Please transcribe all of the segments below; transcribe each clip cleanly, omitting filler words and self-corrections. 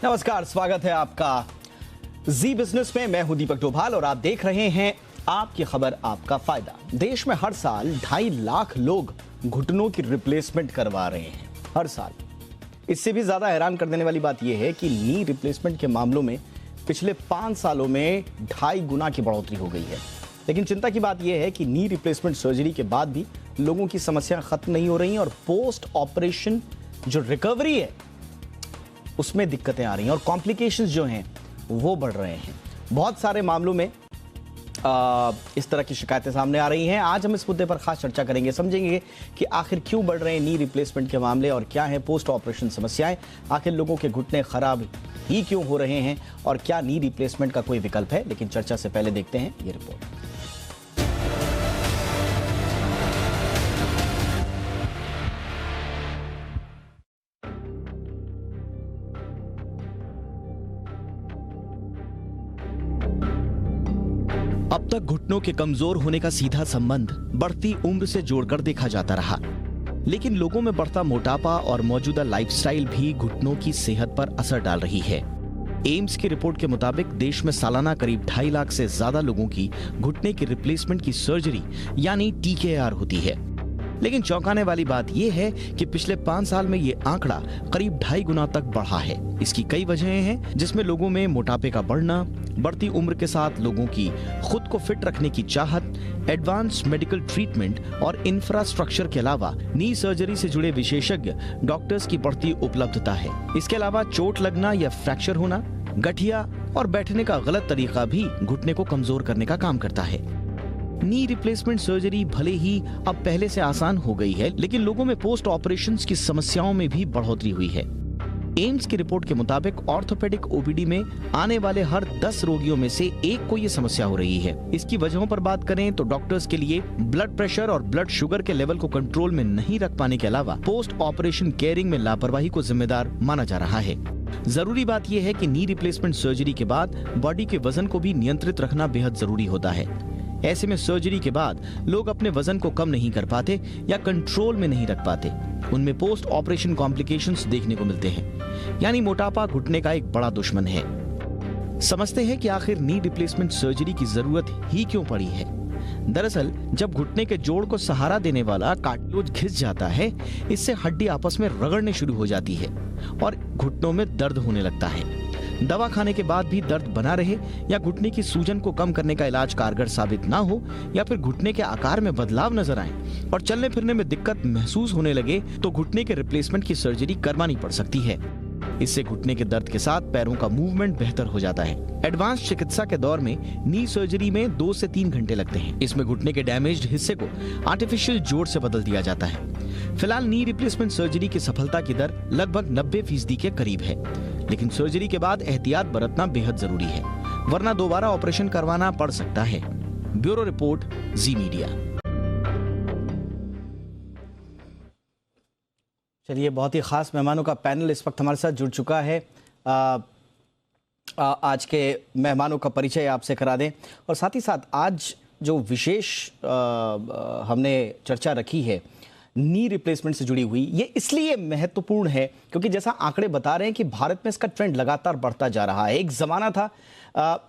नमस्कार, स्वागत है आपका जी बिजनेस में। मैं हूं दीपक डोभाल और आप देख रहे हैं आपकी खबर आपका फायदा। देश में हर साल 2.5 लाख लोग घुटनों की रिप्लेसमेंट करवा रहे हैं, हर साल। इससे भी ज्यादा हैरान कर देने वाली बात यह है कि नी रिप्लेसमेंट के मामलों में पिछले 5 सालों में 2.5 गुना की बढ़ोतरी हो गई है। लेकिन चिंता की बात यह है कि नी रिप्लेसमेंट सर्जरी के बाद भी लोगों की समस्याएं खत्म नहीं हो रही हैं और पोस्ट ऑपरेशन जो रिकवरी है उसमें दिक्कतें आ रही हैं और कॉम्प्लिकेशंस जो हैं वो बढ़ रहे हैं। बहुत सारे मामलों में इस तरह की शिकायतें सामने आ रही हैं। आज हम इस मुद्दे पर खास चर्चा करेंगे, समझेंगे कि आखिर क्यों बढ़ रहे हैं नी रिप्लेसमेंट के मामले और क्या है पोस्ट ऑपरेशन समस्याएं। आखिर लोगों के घुटने खराब ही क्यों हो रहे हैं और क्या नी रिप्लेसमेंट का कोई विकल्प है। लेकिन चर्चा से पहले देखते हैं ये रिपोर्ट। अब तक घुटनों के कमजोर होने का सीधा संबंध बढ़ती उम्र से जोड़कर देखा जाता रहा, लेकिन लोगों में बढ़ता मोटापा और मौजूदा लाइफस्टाइल भी घुटनों की सेहत पर असर डाल रही है। एम्स की रिपोर्ट के मुताबिक देश में सालाना करीब 2.5 लाख से ज्यादा लोगों की घुटने की रिप्लेसमेंट की सर्जरी यानी TKR होती है। लेकिन चौंकाने वाली बात यह है कि पिछले 5 साल में ये आंकड़ा करीब 2.5 गुना तक बढ़ा है। इसकी कई वजहें हैं, जिसमें लोगों में मोटापे का बढ़ना, बढ़ती उम्र के साथ लोगों की खुद को फिट रखने की चाहत, एडवांस मेडिकल ट्रीटमेंट और इंफ्रास्ट्रक्चर के अलावा नी सर्जरी से जुड़े विशेषज्ञ डॉक्टर्स की बढ़ती उपलब्धता है। इसके अलावा चोट लगना या फ्रैक्चर होना, गठिया और बैठने का गलत तरीका भी घुटने को कमजोर करने का काम करता है। नी रिप्लेसमेंट सर्जरी भले ही अब पहले से आसान हो गई है, लेकिन लोगों में पोस्ट ऑपरेशंस की समस्याओं में भी बढ़ोतरी हुई है। एम्स की रिपोर्ट के मुताबिक ऑर्थोपेडिक ओपीडी में आने वाले हर 10 रोगियों में से एक को ये समस्या हो रही है। इसकी वजहों पर बात करें तो डॉक्टर्स के लिए ब्लड प्रेशर और ब्लड शुगर के लेवल को कंट्रोल में नहीं रख पाने के अलावा पोस्ट ऑपरेशन केयरिंग में लापरवाही को जिम्मेदार माना जा रहा है। जरूरी बात यह है कि नी रिप्लेसमेंट सर्जरी के बाद बॉडी के वजन को भी नियंत्रित रखना बेहद जरूरी होता है। ऐसे में सर्जरी के बाद लोग अपने वजन को कम नहीं कर पाते या कंट्रोल में नहीं रख पाते। उनमें पोस्ट ऑपरेशन कॉम्प्लिकेशंस देखने को मिलते हैं, यानी मोटापा घुटने का एक बड़ा दुश्मन है। समझते हैं कि आखिर नी रिप्लेसमेंट सर्जरी की जरूरत ही क्यों पड़ी है। दरअसल जब घुटने के जोड़ को सहारा देने वाला कार्टिलेज घिस जाता है, इससे हड्डी आपस में रगड़ने शुरू हो जाती है और घुटनों में दर्द होने लगता है। दवा खाने के बाद भी दर्द बना रहे या घुटने की सूजन को कम करने का इलाज कारगर साबित ना हो या फिर घुटने के आकार में बदलाव नजर आए और चलने फिरने में दिक्कत महसूस होने लगे तो घुटने के रिप्लेसमेंट की सर्जरी करवानी पड़ सकती है। इससे घुटने के दर्द के साथ पैरों का मूवमेंट बेहतर हो जाता है। एडवांस चिकित्सा के दौर में नी सर्जरी में 2 से 3 घंटे लगते हैं। इसमें घुटने के डैमेज्ड हिस्से को आर्टिफिशियल जोड़ से बदल दिया जाता है। फिलहाल नी रिप्लेसमेंट सर्जरी की सफलता की दर लगभग 90% के करीब है, लेकिन सर्जरी के बाद एहतियात बरतना बेहद जरूरी है, वरना दोबारा ऑपरेशन करवाना पड़ सकता है। ब्यूरो रिपोर्ट, जी मीडिया। चलिए, बहुत ही खास मेहमानों का पैनल इस वक्त हमारे साथ जुड़ चुका है। आज के मेहमानों का परिचय आपसे करा दें और साथ ही साथ आज जो विशेष हमने चर्चा रखी है नी रिप्लेसमेंट से जुड़ी हुई, ये इसलिए महत्वपूर्ण है क्योंकि जैसा आंकड़े बता रहे हैं कि भारत में इसका ट्रेंड लगातार बढ़ता जा रहा है। एक ज़माना था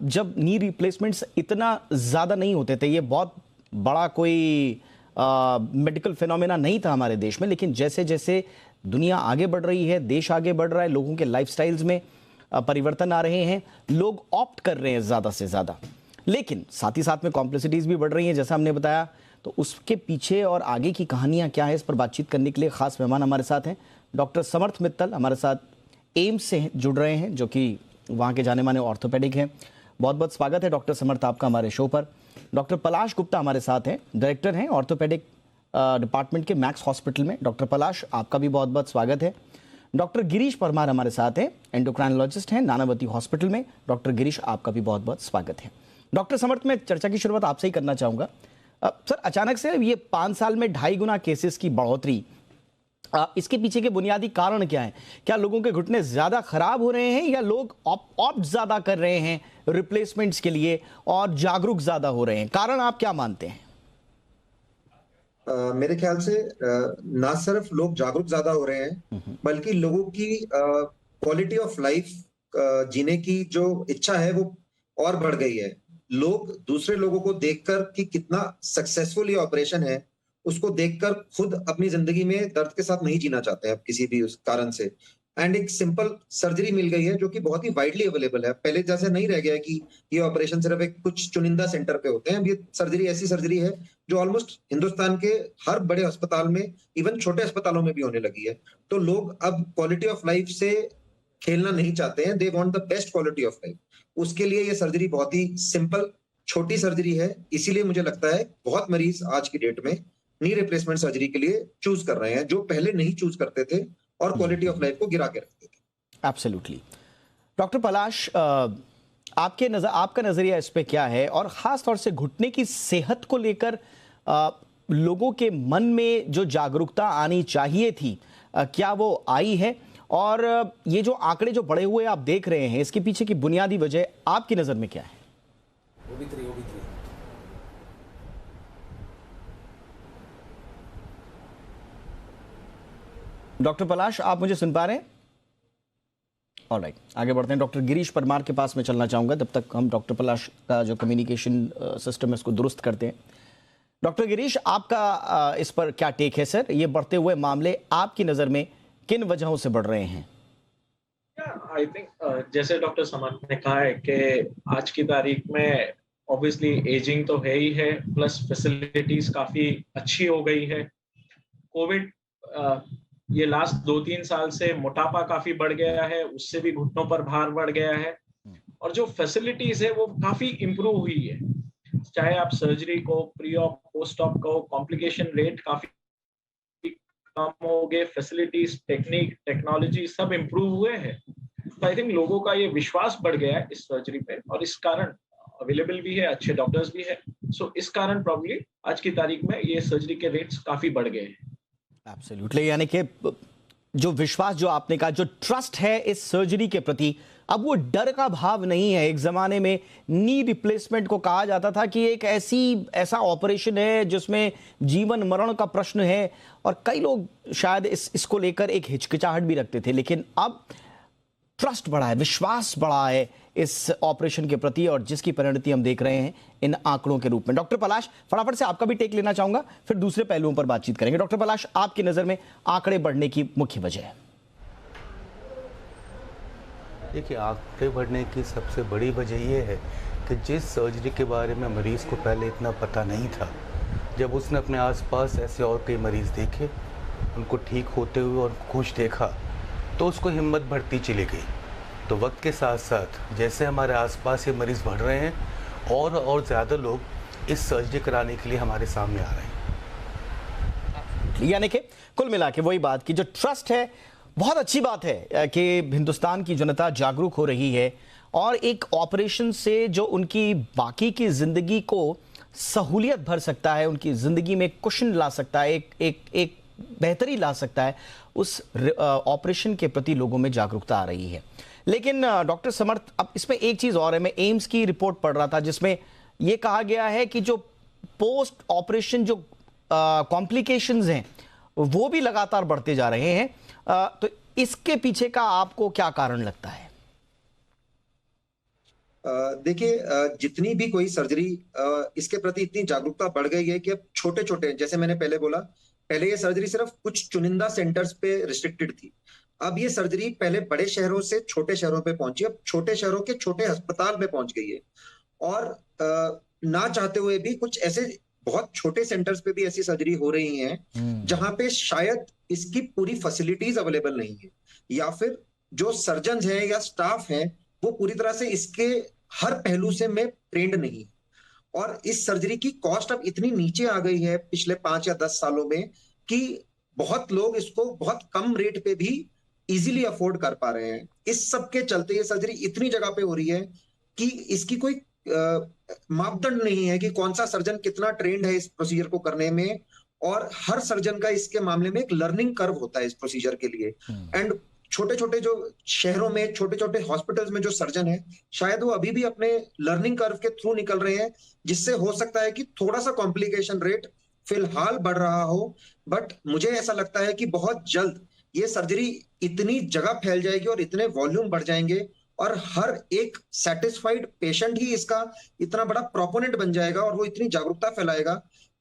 जब नी रिप्लेसमेंट्स इतना ज़्यादा नहीं होते थे, ये बहुत बड़ा कोई मेडिकल फिनोमेना नहीं था हमारे देश में। लेकिन जैसे जैसे दुनिया आगे बढ़ रही है, देश आगे बढ़ रहा है, लोगों के लाइफस्टाइल्स में परिवर्तन आ रहे हैं, लोग ऑप्ट कर रहे हैं ज़्यादा से ज़्यादा। लेकिन साथ ही साथ में कॉम्प्लेक्सिटीज़ भी बढ़ रही हैं, जैसा हमने बताया। तो उसके पीछे और आगे की कहानियां क्या है, इस पर बातचीत करने के लिए खास मेहमान हमारे साथ हैं। डॉक्टर समर्थ मित्तल हमारे साथ एम्स से जुड़ रहे हैं, जो कि वहाँ के जाने माने ऑर्थोपेडिक हैं। बहुत बहुत स्वागत है डॉक्टर समर्थ आपका हमारे शो पर। डॉक्टर पलाश गुप्ता हमारे साथ हैं, डायरेक्टर हैं ऑर्थोपेडिक डिपार्टमेंट के मैक्स हॉस्पिटल में। डॉक्टर पलाश, आपका भी बहुत बहुत स्वागत है। डॉक्टर गिरीश परमार हमारे साथ हैं, एंडोक्राइनोलॉजिस्ट हैं नानावती हॉस्पिटल में। डॉक्टर गिरीश, आपका भी बहुत बहुत स्वागत है। डॉक्टर समर्थ, मैं चर्चा की शुरुआत आपसे ही करना चाहूँगा। सर, अचानक से ये 5 साल में 2.5 गुना केसेस की बढ़ोतरी, इसके पीछे के बुनियादी कारण क्या है? क्या लोगों के घुटने ज्यादा खराब हो रहे हैं या लोग ऑप्ट ज्यादा कर रहे हैं रिप्लेसमेंट्स के लिए और जागरूक ज्यादा हो रहे हैं? कारण आप क्या मानते हैं? मेरे ख्याल से ना सिर्फ लोग जागरूक ज्यादा हो रहे हैं, बल्कि लोगों की क्वालिटी ऑफ लाइफ जीने की जो इच्छा है वो और बढ़ गई है। लोग दूसरे लोगों को देखकर कि कितना सक्सेसफुल ये ऑपरेशन है, उसको देखकर खुद अपनी ज़िंदगी में दर्द के साथ नहीं जीना चाहते हैं अब किसी भी उस कारण से। एंड एक सिंपल सर्जरी मिल गई है जो कि बहुत ही वाइडली अवेलेबल है। पहले जैसा नहीं रह गया है कि ये ऑपरेशन सिर्फ एक कुछ चुनिंदा सेंटर पे होते हैं। अब ये सर्जरी ऐसी सर्जरी है जो ऑलमोस्ट हिंदुस्तान के हर बड़े अस्पताल में, इवन छोटे अस्पतालों में भी होने लगी है। तो लोग अब क्वालिटी ऑफ लाइफ से खेलना नहीं चाहते हैं, they want the best quality of life. उसके लिए ये सर्जरी बहुत ही सिंपल, छोटी सर्जरी है। इसीलिए मुझे लगता है बहुत मरीज आज की डेट में नी रिप्लेसमेंट सर्जरी के लिए चूज कर रहे हैं, जो पहले नहीं चूज करते थे और क्वालिटी ऑफ लाइफ को गिरा के रखते थे। एब्सोल्युटली। डॉक्टर पलाश, आपका नजरिया इस पे क्या है, और खास तौर से घुटने की सेहत को लेकर लोगों के मन में जो जागरूकता आनी चाहिए थी, क्या वो आई है? और ये जो आंकड़े जो बढ़े हुए आप देख रहे हैं, इसके पीछे की बुनियादी वजह आपकी नजर में क्या है? डॉक्टर पलाश, आप मुझे सुन पा रहे हैं? ऑलराइट, आगे बढ़ते हैं। डॉक्टर गिरीश परमार के पास मैं चलना चाहूंगा, तब तक हम डॉक्टर पलाश का जो कम्युनिकेशन सिस्टम है उसको दुरुस्त करते हैं। डॉक्टर गिरीश, आपका इस पर क्या टेक है सर? ये बढ़ते हुए मामले आपकी नज़र में किन वजहों से बढ़ रहे हैं? आई थिंक जैसे डॉक्टर समर्थ ने कहा है कि आज की तारीख में ऑब्वियसली एजिंग तो है ही है, प्लस फैसिलिटीज काफ़ी अच्छी हो गई है। कोविड ये लास्ट 2-3 साल से मोटापा काफी बढ़ गया है, उससे भी घुटनों पर भार बढ़ गया है, और जो फैसिलिटीज है वो काफी इम्प्रूव हुई है। चाहे आप सर्जरी को, प्री ऑप, पोस्ट ऑप को, कॉम्प्लिकेशन रेट काफी कम हो गए, फैसिलिटीज, टेक्निक, टेक्नोलॉजी सब इम्प्रूव हुए हैं। तो आई थिंक लोगों का ये विश्वास बढ़ गया है इस सर्जरी पे, और इस कारण अवेलेबल भी है, अच्छे डॉक्टर्स भी है। सो इस कारण प्रॉब्ली आज की तारीख में ये सर्जरी के रेट्स काफी बढ़ गए हैं। एब्सोल्युटली, यानी कि जो विश्वास जो आपने कहा, जो ट्रस्ट है इस सर्जरी के प्रति, अब वो डर का भाव नहीं है। एक जमाने में नी रिप्लेसमेंट को कहा जाता था कि एक ऐसा ऑपरेशन है जिसमें जीवन मरण का प्रश्न है, और कई लोग शायद इसको लेकर एक हिचकिचाहट भी रखते थे। लेकिन अब ट्रस्ट बढ़ा है, विश्वास बढ़ा है इस ऑपरेशन के प्रति, और जिसकी परिणति हम देख रहे हैं इन आंकड़ों के रूप में। डॉक्टर पलाश, फटाफट से आपका भी टेक लेना चाहूंगा, फिर दूसरे पहलुओं पर बातचीत करेंगे। डॉक्टर पलाश, आपकी नजर में आंकड़े बढ़ने की मुख्य वजह है? देखिए, आंकड़े बढ़ने की सबसे बड़ी वजह यह है कि जिस सर्जरी के बारे में मरीज को पहले इतना पता नहीं था, जब उसने अपने आसपास ऐसे और कई मरीज देखे, उनको ठीक होते हुए और खुश देखा, तो उसको हिम्मत बढ़ती चली गई। तो वक्त के साथ साथ जैसे हमारे आसपास ये मरीज़ बढ़ रहे हैं, और ज़्यादा लोग इस सर्जरी कराने के लिए हमारे सामने आ रहे हैं। यानी कि कुल मिला के वही बात कि जो ट्रस्ट है, बहुत अच्छी बात है कि हिंदुस्तान की जनता जागरूक हो रही है, और एक ऑपरेशन से जो उनकी बाकी की ज़िंदगी को सहूलियत भर सकता है, उनकी ज़िंदगी में कुशन ला सकता है, एक बेहतरी ला सकता है, उस ऑपरेशन के प्रति लोगों में जागरूकता आ रही है। लेकिन डॉक्टर समर्थ, अब इसमें एक चीज़ और है। मैं एम्स की रिपोर्ट पढ़ रहा था जिसमें यह कहा गया है कि जो पोस्ट ऑपरेशन जो कॉम्प्लिकेशंस हैं वो भी लगातार बढ़ते जा रहे हैं। तो इसके पीछे का आपको क्या कारण लगता है? देखिए, जितनी भी कोई सर्जरी, इसके प्रति इतनी जागरूकता बढ़ गई है कि अब छोटे छोटे, जैसे मैंने पहले बोला, पहले ये सर्जरी सिर्फ कुछ चुनिंदा सेंटर्स पे रिस्ट्रिक्टेड थी। अब ये सर्जरी पहले बड़े शहरों से छोटे शहरों पे पहुंची, अब छोटे शहरों के छोटे अस्पताल में पहुंच गई है। और ना चाहते हुए भी कुछ ऐसे बहुत छोटे सेंटर्स पे भी ऐसी सर्जरी हो रही हैं जहां पे शायद इसकी पूरी फैसिलिटीज अवेलेबल नहीं है, या फिर जो सर्जन हैं या स्टाफ है वो पूरी तरह से इसके हर पहलू से में ट्रेंड नहीं। और इस सर्जरी की कॉस्ट अब इतनी नीचे आ गई है पिछले 5 या 10 सालों में कि बहुत लोग इसको बहुत कम रेट पे भी इजीली अफोर्ड कर पा रहे हैं। इस सब के चलते ये सर्जरी इतनी जगह पे हो रही है कि इसकी कोई मापदंड नहीं है कि कौन सा सर्जन कितना ट्रेंड है इस प्रोसीजर को करने में, और हर सर्जन का इसके मामले में एक लर्निंग कर्व होता है इस प्रोसीजर के लिए। एंड छोटे छोटे जो शहरों में, छोटे छोटे हॉस्पिटल्स में जो सर्जन है, शायद वो अभी भी अपने लर्निंग कर्व के थ्रू निकल रहे हैं, जिससे हो सकता है कि थोड़ा सा कॉम्प्लिकेशन रेट फिलहाल बढ़ रहा हो। बट मुझे ऐसा लगता है कि बहुत जल्द ये सर्जरी इतनी जगह फैल जाएगी और इतने वॉल्यूम बढ़ जाएंगे और हर एक सेटिस्फाइड पेशेंट ही इसका इतना बड़ा प्रोपोनेंट बन जाएगा और वो इतनी जागरूकता फैलाएगा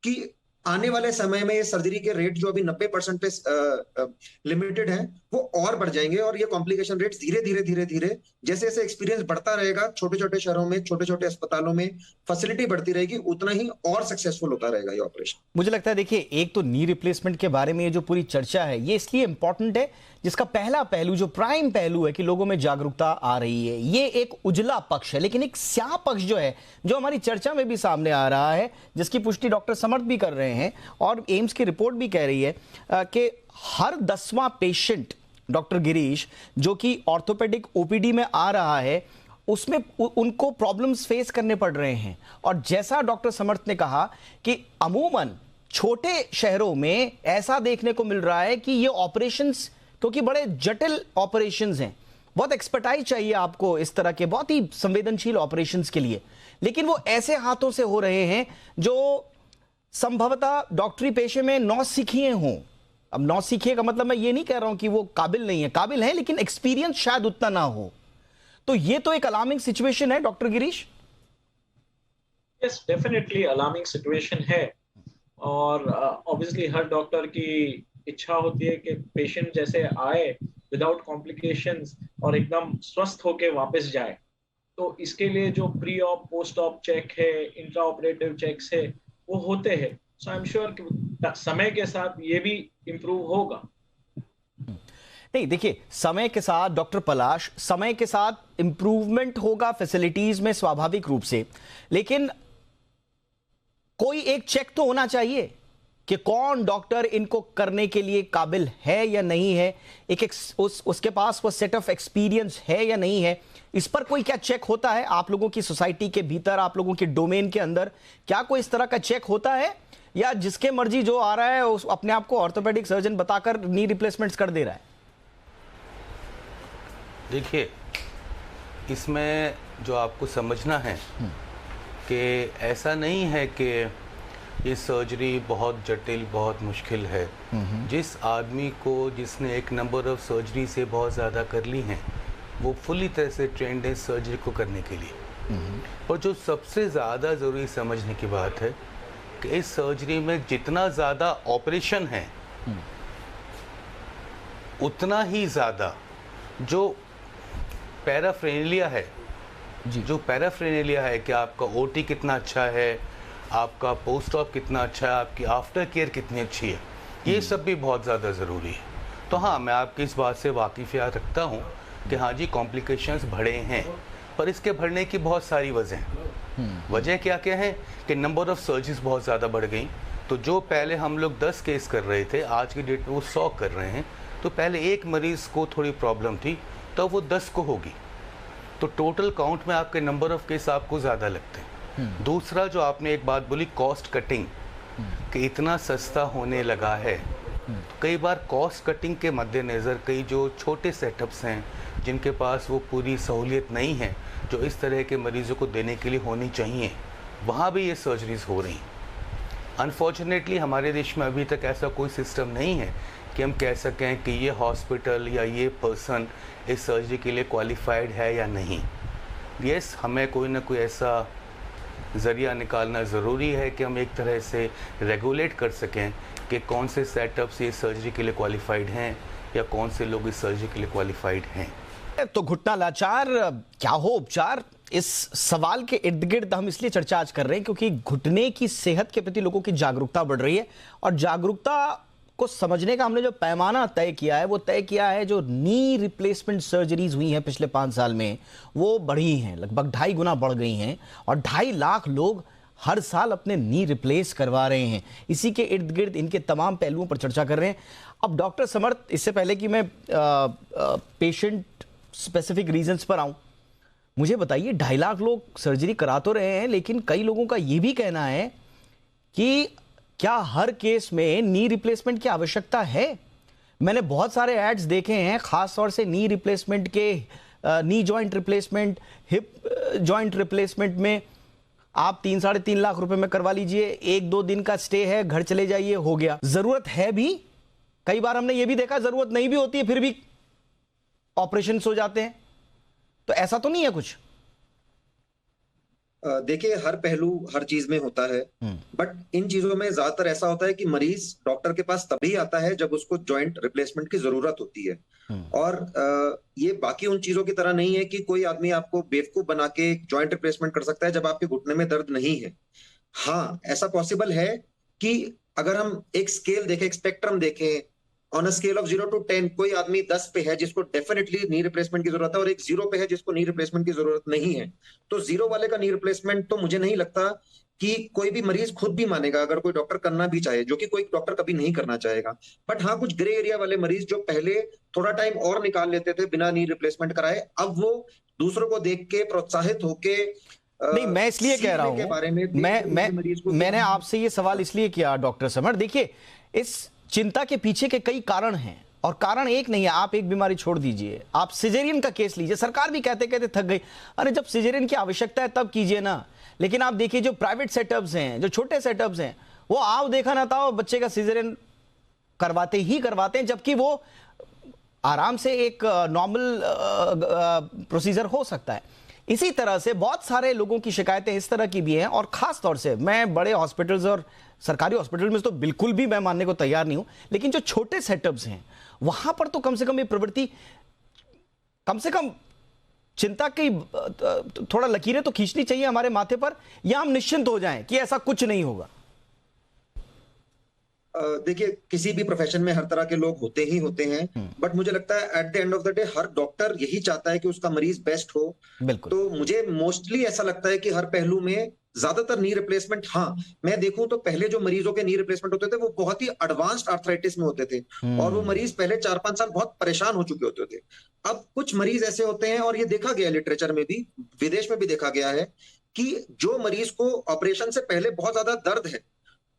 कि आने वाले समय में ये सर्जरी के रेट जो अभी 90% पे लिमिटेड है वो और बढ़ जाएंगे और ये कॉम्प्लिकेशन रेट्स धीरे धीरे धीरे धीरे जैसे जैसे एक्सपीरियंस बढ़ता रहेगा, छोटे छोटे शहरों में, छोटे छोटे अस्पतालों में फैसिलिटी बढ़ती रहेगी, उतना ही और सक्सेसफुल होता रहेगा ये ऑपरेशन। मुझे लगता है देखिए, एक तो नी रिप्लेसमेंट के बारे में ये जो पूरी चर्चा है ये इसलिए इंपॉर्टेंट है, जिसका पहला पहलू जो प्राइम पहलू है कि लोगों में जागरूकता आ रही है, ये एक उजला पक्ष है। लेकिन एक स्याह पक्ष जो है, जो हमारी चर्चा में भी सामने आ रहा है, जिसकी पुष्टि डॉक्टर समर्थ भी कर रहे हैं और एम्स की रिपोर्ट भी कह रही है कि हर 10वां पेशेंट डॉक्टर गिरीश जो कि ऑर्थोपेडिक ओपीडी में आ रहा है उसमें उनको प्रॉब्लम्स फेस करने पड़ रहे हैं। और जैसा डॉक्टर समर्थ ने कहा कि अमूमन छोटे शहरों में ऐसा देखने को मिल रहा है कि ये ऑपरेशंस, क्योंकि बड़े जटिल ऑपरेशंस हैं, बहुत एक्सपर्टाइज चाहिए आपको इस तरह के बहुत ही संवेदनशील ऑपरेशंस के लिए, लेकिन वो ऐसे हाथों से हो रहे हैं जो संभवतः डॉक्टरी पेशे में नौसिखिए हों। अब नौसिखिए का मतलब मैं ये नहीं कह रहा हूं कि वो काबिल नहीं है, काबिल है, लेकिन एक्सपीरियंस शायद उतना ना हो। तो ये तो एक अलार्मिंग सिचुएशन है doctor Girish. Yes, definitely alarming situation है और ऑब्वियसली हर डॉक्टर की इच्छा होती है कि पेशेंट जैसे आए विदाउट कॉम्प्लिकेशंस और एकदम स्वस्थ होके वापस जाए। तो इसके लिए जो pre op post op check है, इंट्रा ऑपरेटिव चेक्स है, वो होते हैं। सो आई एम श्योर कि समय के साथ ये भी इम्प्रूव होगा। नहीं, देखिए, समय के साथ डॉक्टर पलाश, समय के साथ इंप्रूवमेंट होगा फैसिलिटीज में स्वाभाविक रूप से, लेकिन कोई एक चेक तो होना चाहिए कि कौन डॉक्टर इनको करने के लिए काबिल है या नहीं है, उसके पास वो सेट ऑफ एक्सपीरियंस है या नहीं है। इस पर कोई क्या चेक होता है आप लोगों की सोसाइटी के भीतर, आप लोगों के डोमेन के अंदर? क्या कोई इस तरह का चेक होता है या जिसके मर्जी जो आ रहा है उस अपने आप को ऑर्थोपेडिक सर्जन बताकर नी रिप्लेसमेंट्स कर दे रहा है? देखिए, इसमें जो आपको समझना है कि ऐसा नहीं है कि ये सर्जरी बहुत जटिल, बहुत मुश्किल है। जिस आदमी को, जिसने एक नंबर ऑफ सर्जरी से बहुत ज़्यादा कर ली हैं, वो फुली तरह से ट्रेंड है सर्जरी को करने के लिए। और जो सबसे ज़्यादा ज़रूरी समझने की बात है कि इस सर्जरी में जितना ज़्यादा ऑपरेशन है उतना ही ज़्यादा जो पैराफ्रेनिलिया है, जो पैराफ्रेनिलिया है कि आपका ओटी कितना अच्छा है, आपका पोस्ट ऑप कितना अच्छा है, आपकी आफ्टर केयर कितनी अच्छी है, ये सब भी बहुत ज़्यादा ज़रूरी है। तो हाँ, मैं आपकी इस बात से वाकिफ़ियत रखता हूँ कि हाँ जी, कॉम्प्लिकेशंस बढ़े हैं, पर इसके बढ़ने की बहुत सारी वजह हैं। वजह क्या क्या है कि नंबर ऑफ़ सर्जरीज बहुत ज़्यादा बढ़ गई। तो जो पहले हम लोग 10 केस कर रहे थे, आज की डेट में वो 100 कर रहे हैं। तो पहले एक मरीज़ को थोड़ी प्रॉब्लम थी, तो वो 10 को होगी, तो टोटल काउंट में आपके नंबर ऑफ़ केस आपको ज़्यादा लगते हैं। दूसरा, जो आपने एक बात बोली कॉस्ट कटिंग, कि इतना सस्ता होने लगा है, कई बार कॉस्ट कटिंग के मद्देनज़र कई जो छोटे सेटअप्स हैं जिनके पास वो पूरी सहूलियत नहीं है जो इस तरह के मरीज़ों को देने के लिए होनी चाहिए, वहाँ भी ये सर्जरीज हो रही। अनफॉर्चुनेटली हमारे देश में अभी तक ऐसा कोई सिस्टम नहीं है कि हम कह सकें कि ये हॉस्पिटल या ये पर्सन इस सर्जरी के लिए क्वालिफाइड है या नहीं। यस, हमें कोई ना कोई ऐसा ज़रिया निकालना ज़रूरी है कि हम एक तरह से रेगुलेट कर सकें कि कौन से सेटअप्स ये सर्जरी के लिए क्वालिफाइड हैं या कौन से लोग इस सर्जरी के लिए क्वालिफाइड हैं। तो घुटना लाचार क्या हो उपचार, इस सवाल के इर्द गिर्द हम इसलिए चर्चा आज कर रहे हैं क्योंकि घुटने की सेहत के प्रति लोगों की जागरूकता बढ़ रही है और जागरूकता को समझने का हमने जो पैमाना तय किया है वो तय किया है, जो नी रिप्लेसमेंट सर्जरीज हुई हैं पिछले 5 साल में वो बढ़ी हैं, लगभग 2.5 गुना बढ़ गई हैं और 2.5 लाख लोग हर साल अपने नी रिप्लेस करवा रहे हैं। इसी के इर्द गिर्द इनके तमाम पहलुओं पर चर्चा कर रहे हैं। अब डॉक्टर समर्थ, इससे पहले कि मैं पेशेंट स्पेसिफिक रीजंस पर आऊं, मुझे बताइए 2.5 लाख लोग सर्जरी करा तो रहे हैं, लेकिन कई लोगों का ये भी कहना है कि क्या हर केस में नी रिप्लेसमेंट की आवश्यकता है? मैंने बहुत सारे एड्स देखे हैं, खास तौर से नी रिप्लेसमेंट के, knee joint replacement, hip joint replacement में आप 3-3.5 लाख रुपए में करवा लीजिए, 1-2 दिन का स्टे है, घर चले जाइए, हो गया। जरूरत है भी, कई बार हमने ये भी देखा जरूरत नहीं भी होती है फिर भी ऑपरेशन हो जाते हैं। तो ऐसा तो नहीं है कुछ? देखिए, हर पहलू हर चीज में होता है, बट इन चीजों में ज्यादातर ऐसा होता है कि मरीज डॉक्टर के पास तभी आता है जब उसको जॉइंट रिप्लेसमेंट की जरूरत होती है। और ये बाकी उन चीजों की तरह नहीं है कि कोई आदमी आपको बेवकूफ बना के जॉइंट रिप्लेसमेंट कर सकता है जब आपके घुटने में दर्द नहीं है। हाँ, ऐसा पॉसिबल है कि अगर हम एक स्केल देखें, एक स्पेक्ट्रम देखें, on a scale of 0 to 10 कोई आदमी 10 पे है जिसको डेफिनेटली नी रिप्लेसमेंट की जरूरत है, और एक 0 पे है जिसको नी रिप्लेसमेंट की जरूरत नहीं है, तो 0 वाले का नी रिप्लेसमेंट तो मुझे नहीं लगता कि कोई भी मरीज खुद भी मानेगा, अगर कोई डॉक्टर करना भी चाहे, जो कि कोई डॉक्टर कभी नहीं करना चाहेगा। बट हाँ, कुछ ग्रे एरिया वाले मरीज जो पहले थोड़ा टाइम और निकाल लेते थे बिना नी रिप्लेसमेंट कराए, अब वो दूसरों को देख के प्रोत्साहित होके नहीं, मैं इसलिए कह रहा हूं, मैंने आपसे ये सवाल इसलिए किया डॉक्टर समर, देखिए इस चिंता के पीछे के कई कारण हैं, और कारण एक नहीं है। आप एक बीमारी छोड़ दीजिए, आप सिजेरियन का केस लीजिए, सरकार भी कहते कहते थक गई। अरे जब सिजेरियन की आवश्यकता है तब कीजिए ना। लेकिन आप देखिए जो प्राइवेट सेटअप्स हैं, जो छोटे सेटअप्स हैं, वो आओ देखा ना था बच्चे का सिजेरियन करवाते हैं, जबकि वो आराम से एक नॉर्मल प्रोसीजर हो सकता है। इसी तरह से बहुत सारे लोगों की शिकायतें इस तरह की भी हैं, और खास तौर से मैं बड़े हॉस्पिटल्स और सरकारी हॉस्पिटल में तो बिल्कुल भी मैं मानने को तैयार नहीं हूं, लेकिन जो छोटे सेटअप्स हैं वहां पर तो कम से कम ये प्रवृत्ति, कम से कम चिंता की थोड़ा लकीरें तो खींचनी चाहिए हमारे माथे पर, या हम निश्चिंत हो जाएं कि ऐसा कुछ नहीं होगा। देखिए, किसी भी प्रोफेशन में हर तरह के लोग होते ही होते हैं, बट मुझे लगता है at the end of the day her doctor यही चाहता है कि उसका मरीज बेस्ट हो। बिल्कुल। तो मुझे मोस्टली ऐसा लगता है कि हर पहलू में ज्यादातर नी रिप्लेसमेंट, हाँ मैं देखूं तो पहले जो मरीजों के नी रिप्लेसमेंट होते थे वो बहुत ही एडवांस्ड आर्थराइटिस में होते थे, और वो मरीज पहले 4-5 साल बहुत परेशान हो चुके होते थे। अब कुछ मरीज ऐसे होते हैं, और ये देखा गया लिटरेचर में भी, विदेश में भी देखा गया है, कि जो मरीज को ऑपरेशन से पहले बहुत ज्यादा दर्द है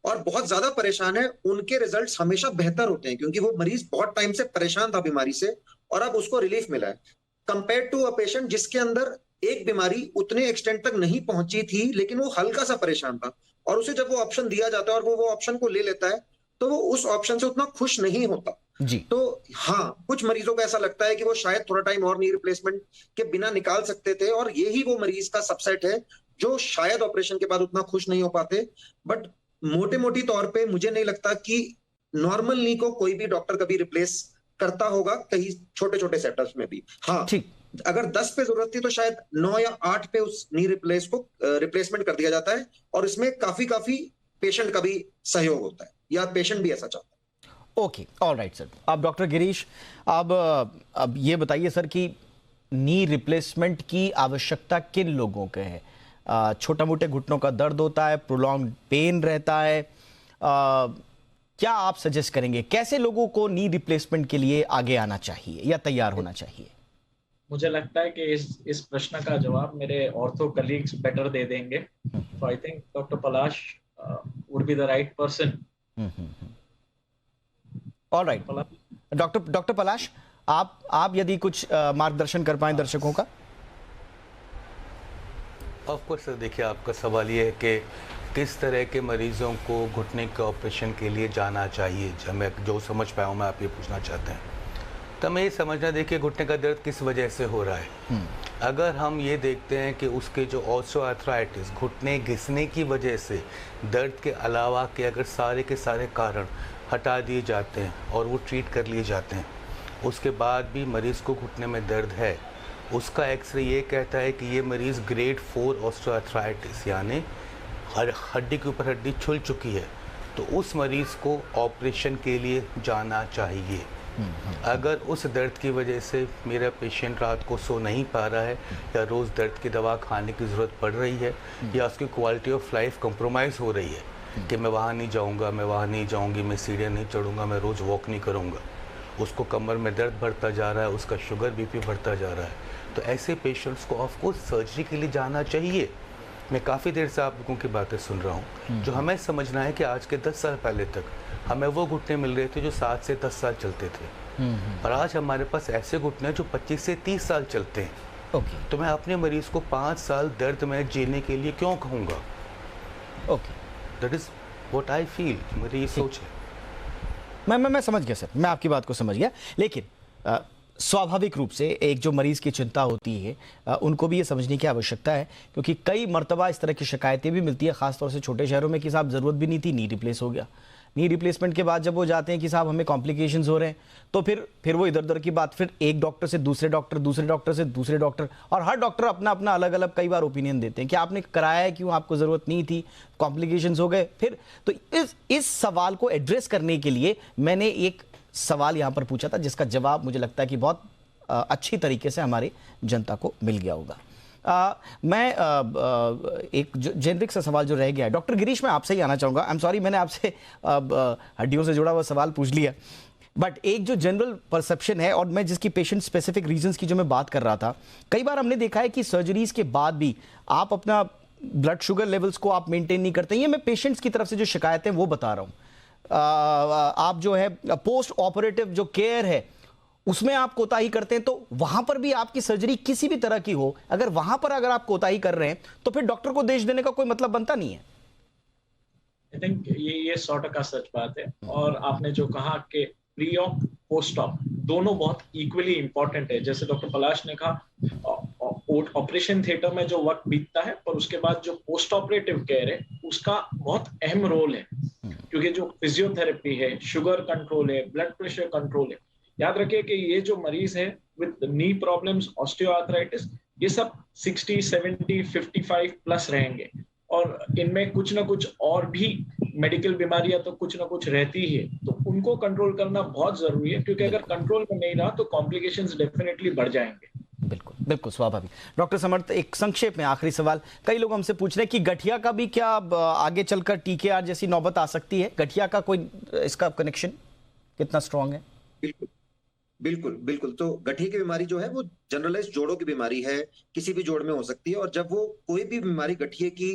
और बहुत ज्यादा परेशान है, उनके रिजल्ट्स हमेशा बेहतर होते हैं, क्योंकि वो मरीज बहुत टाइम से परेशान था बीमारी से और अब उसको रिलीफ मिला है, कंपेयर टू अ पेशेंट जिसके अंदर एक बीमारी उतने एक्सटेंट तक नहीं पहुंची थी लेकिन वो हल्का सा परेशान था, और उसे जब वो ऑप्शन दिया जाता है और वो ऑप्शन को ले लेता है, तो वो उस ऑप्शन से उतना खुश नहीं होता जी। तो हाँ, कुछ मरीजों को ऐसा लगता है कि वो शायद थोड़ा टाइम और नी रिप्लेसमेंट के बिना निकाल सकते थे, और यही वो मरीज का सबसेट है जो शायद ऑपरेशन के बाद उतना खुश नहीं हो पाते। बट मोटे मोटी तौर पे मुझे नहीं लगता कि नॉर्मल नी को कोई भी डॉक्टर कभी रिप्लेस करता होगा, कहीं छोटे छोटे सेटअप्स में भी। हाँ, अगर 10 पे जरूरत थी तो शायद 9 या 8 पे उस नी रिप्लेसमेंट कर दिया जाता है, और इसमें काफी पेशेंट का भी सहयोग होता है, या पेशेंट भी ऐसा चाहता है। Okay, alright sir. अब डॉक्टर गिरीश, अब ये बताइए सर कि नी रिप्लेसमेंट की आवश्यकता किन लोगों के है? छोटा मोटे घुटनों का दर्द होता है, प्रोलॉन्ग पेन रहता है, क्या आप सजेस्ट करेंगे कैसे लोगों को नी रिप्लेसमेंट के लिए आगे आना चाहिए या तैयार होना चाहिए? मुझे लगता है कि इस प्रश्न का जवाब मेरे ऑर्थो कलीग्स बेटर दे देंगे। So I think doctor Palash would be the right person. Alright, doctor Palash, आप यदि कुछ मार्गदर्शन कर पाएं दर्शकों का। ऑफ कोर्स सर, देखिए आपका सवाल ये है कि किस तरह के मरीजों को घुटने के ऑपरेशन के लिए जाना चाहिए, जब मैं जो समझ पाया हूँ मैं आप ये पूछना चाहते हैं। तो मैं ये समझना, देखिए घुटने का दर्द किस वजह से हो रहा है। अगर हम ये देखते हैं कि उसके जो ऑस्टियोआर्थराइटिस, घुटने घिसने की वजह से दर्द के अलावा के अगर सारे के सारे कारण हटा दिए जाते हैं और वो ट्रीट कर लिए जाते हैं, उसके बाद भी मरीज़ को घुटने में दर्द है, उसका एक्सरे ये कहता है कि ये मरीज़ ग्रेड 4 ऑस्टियोआर्थराइटिस यानी हड्डी के ऊपर हड्डी छुल चुकी है, तो उस मरीज़ को ऑपरेशन के लिए जाना चाहिए। अगर उस दर्द की वजह से मेरा पेशेंट रात को सो नहीं पा रहा है, या रोज़ दर्द की दवा खाने की ज़रूरत पड़ रही है, या उसकी क्वालिटी ऑफ लाइफ कंप्रोमाइज़ हो रही है कि मैं वहाँ नहीं जाऊँगा, मैं वहाँ नहीं जाऊँगी, मैं सीढ़ियाँ नहीं चढ़ूँगा, मैं रोज़ वॉक नहीं करूँगा, उसको कमर में दर्द बढ़ता जा रहा है, उसका शुगर बीपी बढ़ता जा रहा है, तो ऐसे पेशेंट्स को ऑफकोर्स सर्जरी के लिए जाना चाहिए। मैं काफ़ी देर से आप लोगों की बातें सुन रहा हूँ। जो हमें समझना है कि आज के 10 साल पहले तक हमें वो घुटने मिल रहे थे जो 7 से 10 साल चलते थे, और आज हमारे पास ऐसे घुटने जो 25 से 30 साल चलते हैं। तो मैं अपने मरीज़ को 5 साल दर्द में जीने के लिए क्यों कहूँगा? That is what I feel. मेरी ये सोच है। मैं समझ गया सर, मैं आपकी बात को समझ गया। लेकिन स्वाभाविक रूप से एक जो मरीज की चिंता होती है उनको भी ये समझने की आवश्यकता है, क्योंकि कई मर्तबा इस तरह की शिकायतें भी मिलती है, खासतौर से छोटे शहरों में, कि साहब ज़रूरत भी नहीं थी, नी रिप्लेस हो गया। नी रिप्लेसमेंट के बाद जब वो जाते हैं कि साहब हमें कॉम्प्लिकेशंस हो रहे हैं, तो फिर वो इधर उधर की बात, फिर एक डॉक्टर से दूसरे डॉक्टर, दूसरे डॉक्टर से दूसरे डॉक्टर, और हर डॉक्टर अपना अपना अलग अलग कई बार ओपिनियन देते हैं कि आपने कराया है क्यों, आपको ज़रूरत नहीं थी, कॉम्प्लिकेशंस हो गए। फिर तो इस सवाल को एड्रेस करने के लिए मैंने एक सवाल यहाँ पर पूछा था, जिसका जवाब मुझे लगता है कि बहुत अच्छी तरीके से हमारी जनता को मिल गया होगा। मैं एक जेनरिक सा सवाल जो रह गया है, डॉक्टर गिरीश, मैं आपसे ही आना चाहूँगा। आई एम सॉरी, मैंने आपसे हड्डियों से जुड़ा हुआ सवाल पूछ लिया, बट एक जो जनरल परसेप्शन है, और मैं जिसकी पेशेंट स्पेसिफिक रीजंस की जो मैं बात कर रहा था, कई बार हमने देखा है कि सर्जरीज के बाद भी आप अपना ब्लड शुगर लेवल्स को आप मेंटेन नहीं करते। ये मैं पेशेंट्स की तरफ से जो शिकायतें वो बता रहा हूँ। आप जो है पोस्ट ऑपरेटिव जो केयर है उसमें आप कोताही करते हैं, तो वहां पर भी आपकी सर्जरी किसी भी तरह की हो, अगर वहां पर अगर आप कोताही कर रहे हैं तो फिर डॉक्टर को दोष देने का कोई मतलब बनता नहीं है। आई थिंक ये 100% सच बात है। और आपने जो कहा कि प्री ऑप पोस्ट ऑप दोनों बहुत इक्वली इंपॉर्टेंट है। जैसे डॉक्टर पलाश ने कहा, ऑपरेशन थिएटर में जो वक्त बीतता है, पर उसके बाद जो पोस्ट ऑपरेटिव केयर है उसका बहुत अहम रोल है, क्योंकि जो फिजियोथेरेपी है, शुगर कंट्रोल है, ब्लड प्रेशर कंट्रोल है। याद रखिए कि ये जो मरीज है विद नी प्रॉब्लम्स, ऑस्टियोआर्थराइटिस, ये सब 60, 70, 55 प्लस रहेंगे, और इनमें कुछ ना कुछ और भी मेडिकल बीमारियां तो कुछ ना कुछ रहती है, तो उनको कंट्रोल करना बहुत जरूरी है, क्योंकि अगर कंट्रोल में नहीं रहा तो कॉम्प्लिकेशंस डेफिनेटली बढ़ जाएंगे। बिल्कुल बिल्कुल स्वाभाविक। डॉक्टर समर्थ, एक संक्षेप में आखिरी सवाल, कई लोग हमसे पूछ रहे हैं कि गठिया का भी क्या आगे चलकर टीकेआर जैसी नौबत आ सकती है? गठिया का कोई इसका कनेक्शन कितना स्ट्रांग है? बिल्कुल बिल्कुल बिल्कुल। तो गठिया की बीमारी जो है वो जनरलाइज जोड़ों की बीमारी है, किसी भी जोड़ में हो सकती है, और जब वो कोई भी बीमारी गठिया की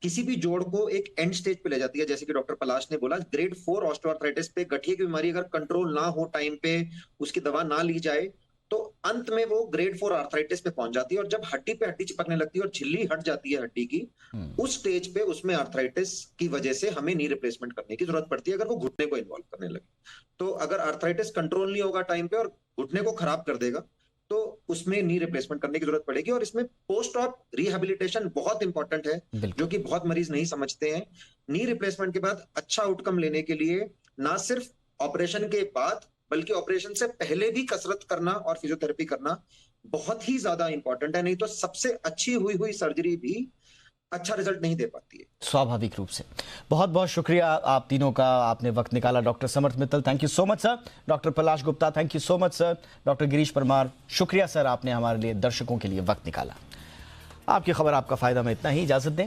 किसी भी जोड़ को एक एंड स्टेज पे ले जाती है, जैसे कि डॉक्टर पलाश ने बोला, ग्रेड 4 ऑस्टियोआर्थराइटिस पे गठिया की बीमारी अगर कंट्रोल ना हो टाइम पे, उसकी दवा ना ली जाए, तो अंत में वो ग्रेड 4 आर्थराइटिस पे पहुंच जाती है, और जब हड्डी पे हड्डी चिपकने लगती है और झिल्ली हट जाती है हड्डी की, उस स्टेज पे उसमें आर्थराइटिस की वजह से हमें नी रिप्लेसमेंट करने की जरूरत पड़ती है, अगर वो घुटने को इन्वॉल्व करने लगे। तो अगर आर्थराइटिस कंट्रोल नहीं होगा टाइम पे और घुटने को खराब कर देगा, तो उसमें नी रिप्लेसमेंट करने की जरूरत पड़ेगी। और इसमें पोस्ट ऑप रिहेबिलिटेशन बहुत इंपॉर्टेंट है, जो कि बहुत मरीज नहीं समझते हैं। नी रिप्लेसमेंट के बाद अच्छा आउटकम लेने के लिए ना सिर्फ ऑपरेशन के बाद, बल्कि ऑपरेशन से पहले भी कसरत करना और फिजियोथेरेपी करना बहुत ही ज्यादा इंपॉर्टेंट है, नहीं तो सबसे अच्छी हुई सर्जरी भी अच्छा रिजल्ट नहीं दे पाती है। स्वाभाविक रूप से। बहुत बहुत शुक्रिया आप तीनों का, आपने वक्त निकाला। Doctor Samarth Mittal, thank you so much sir. Doctor Palash Gupta, thank you so much sir. Doctor Girish Parmar, शुक्रिया सर, आपने हमारे लिए, दर्शकों के लिए वक्त निकाला। आपकी खबर, आपका फायदा में इतना ही, इजाजत दें।